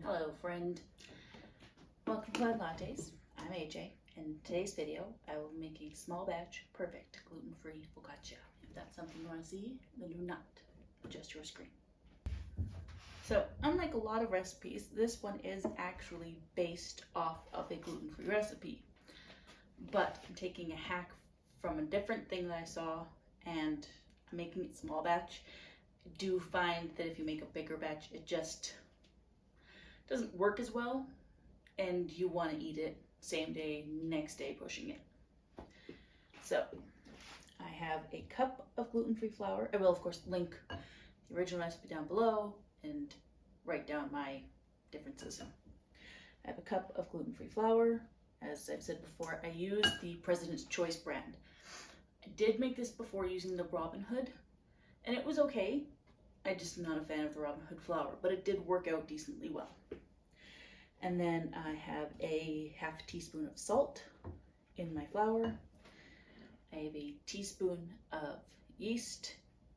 Hello friend, welcome to my lattes. I'm AJ, and in today's video I will be making small batch, perfect, gluten-free focaccia. If that's something you want to see, then do not adjust your screen. So unlike a lot of recipes, this one is actually based off of a gluten-free recipe, but I'm taking a hack from a different thing that I saw and I'm making it small batch. I do find that if you make a bigger batch, it just doesn't work as well, and you want to eat it same day, next day, pushing it. So I have a cup of gluten-free flour. I will of course link the original recipe down below and write down my differences. I have a cup of gluten-free flour. As I've said before, I use the President's Choice brand. I did make this before using the Robin Hood, and it was okay. I just am not a fan of the Robin Hood flour, but it did work out decently well. And then I have a half teaspoon of salt in my flour. I have a teaspoon of yeast,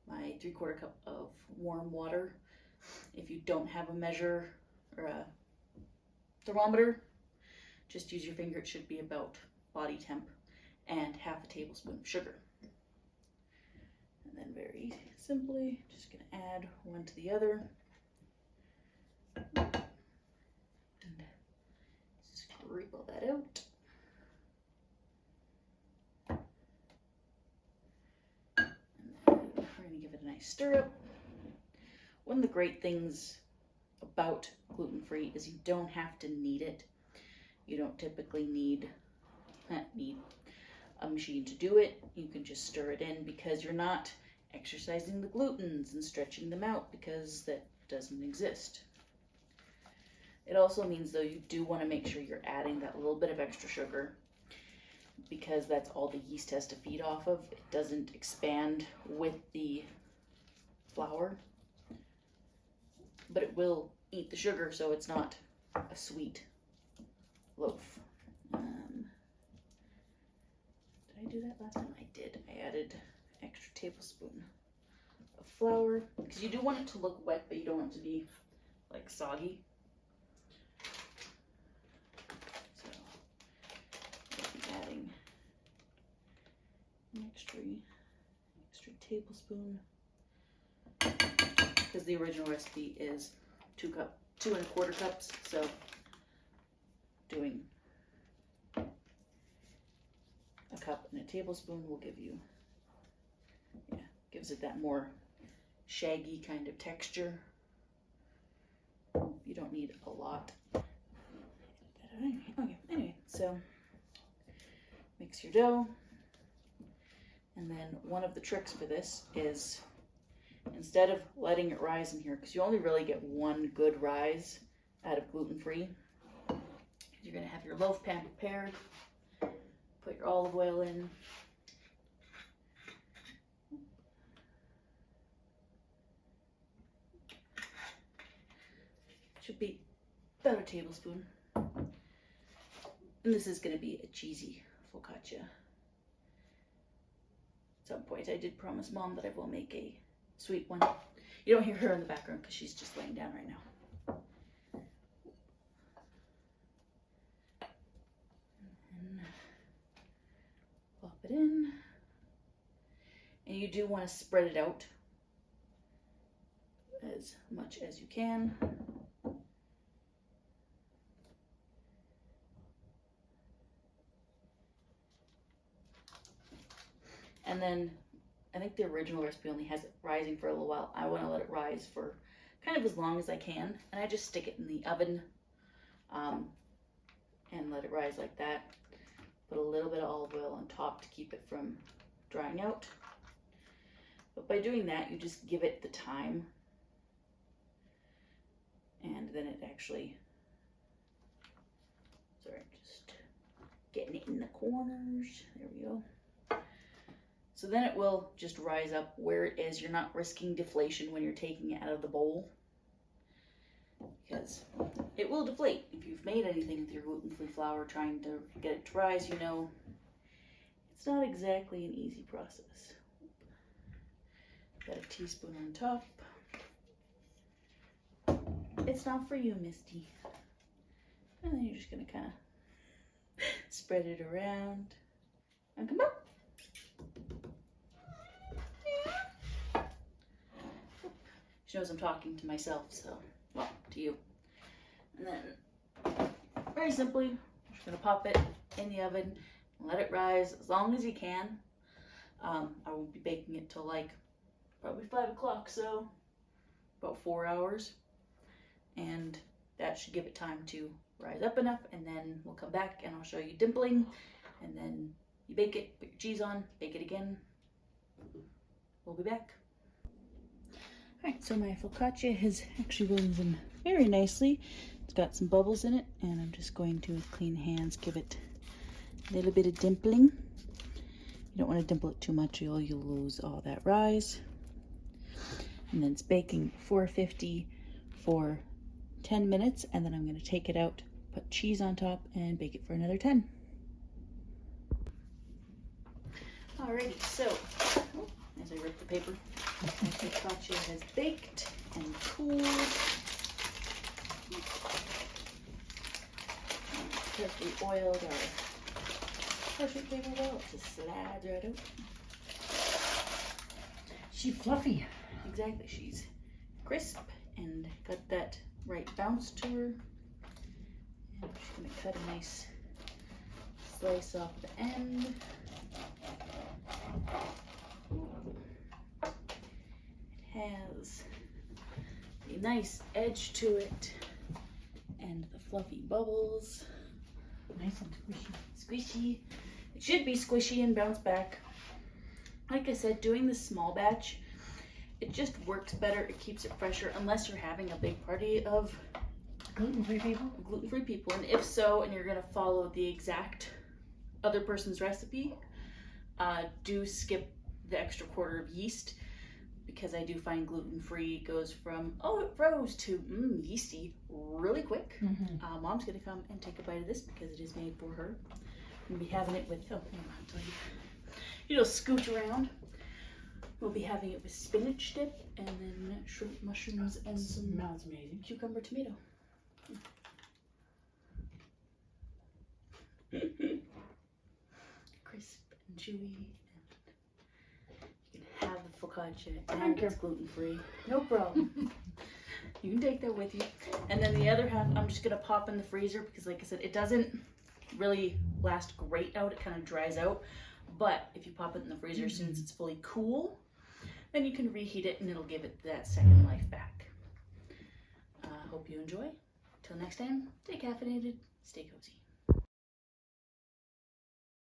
my 3/4 cup of warm water. If you don't have a measure or a thermometer, just use your finger. It should be about body temp, and half a tablespoon of sugar. And then very simply, just gonna add one to the other. And scrape all that out. And then we're gonna give it a nice stir up. One of the great things about gluten-free is you don't have to knead it. You don't typically need a machine to do it. You can just stir it in because you're not exercising the glutens and stretching them out, because that doesn't exist. It also means, though, you do want to make sure you're adding that little bit of extra sugar, because that's all the yeast has to feed off of. It doesn't expand with the flour, but it will eat the sugar, so it's not a sweet loaf. Did I do that last time? I did. I added an extra tablespoon of flour, because you do want it to look wet, but you don't want it to be like soggy. So I'll be adding an extra tablespoon, because the original recipe is 2 1/4 cups. So doing a cup and a tablespoon will give you, gives it that more shaggy kind of texture. You don't need a lot. Anyway, so mix your dough. And then one of the tricks for this is, instead of letting it rise in here, because you only really get one good rise out of gluten-free, you're going to have your loaf pan prepared. Put your olive oil in. Should be about a tablespoon. And this is going to be a cheesy focaccia. At some point I did promise Mom that I will make a sweet one. You don't hear her in the background because she's just laying down right now. And pop it in. And you do want to spread it out as much as you can. And then I think the original recipe only has it rising for a little while. I want to let it rise for kind of as long as I can. And I just stick it in the oven and let it rise like that. Put a little bit of olive oil on top to keep it from drying out. But by doing that, you just give it the time. And then it actually, just getting it in the corners. There we go. So then it will just rise up where it is. You're not risking deflation when you're taking it out of the bowl, because it will deflate. If you've made anything with your gluten-free flour trying to get it to rise, you know it's not exactly an easy process. Got a teaspoon on top. it's not for you, Misty. And then you're just gonna kind of spread it around and come up. Yeah. She knows I'm talking to myself, so, well, to you. And then, very simply, I'm just gonna pop it in the oven and let it rise as long as you can. I won't be baking it till like probably 5 o'clock, so about 4 hours. And that should give it time to rise up enough, and then we'll come back and I'll show you dimpling, and then you bake it, put your cheese on, bake it again. We'll be back. Alright, so my focaccia has actually risen very nicely. It's got some bubbles in it, and I'm just going to, with clean hands, give it a little bit of dimpling. You don't want to dimple it too much or you'll lose all that rise. And then it's baking 450 for 10 minutes, and then I'm going to take it out, put cheese on top, and bake it for another 10. Alrighty, so as I rip the paper, my focaccia has baked and cooled. Carefully oiled our parchment paper well, it just slides right out. She's fluffy. Exactly, she's crisp and got that right bounce to her. And I'm just gonna cut a nice slice off the end. It has a nice edge to it and the fluffy bubbles. Nice and squishy. Squishy. It should be squishy and bounce back. Like I said, doing this small batch, it just works better. It keeps it fresher, unless you're having a big party of Gluten-free people? Gluten-free people. And if so, and you're gonna follow the exact other person's recipe, do skip the extra quarter of yeast, because I do find gluten-free goes from, oh, it froze, to yeasty really quick. Mom's gonna come and take a bite of this because it is made for her. I'm gonna be having it with, oh, I'll tell you. You'll scooch around. We'll be having it with spinach dip, and then shrimp, mushrooms, and some Smells amazing. cucumber tomato. Crisp and chewy. You can have the focaccia and it's gluten-free. No problem. You can take that with you. And then the other half, I'm just gonna pop in the freezer because, like I said, it doesn't really last great out. It kind of dries out. But if you pop it in the freezer as soon as it's fully cool, then you can reheat it and it'll give it that second life back. Hope you enjoy. Till next time, stay caffeinated, stay cozy.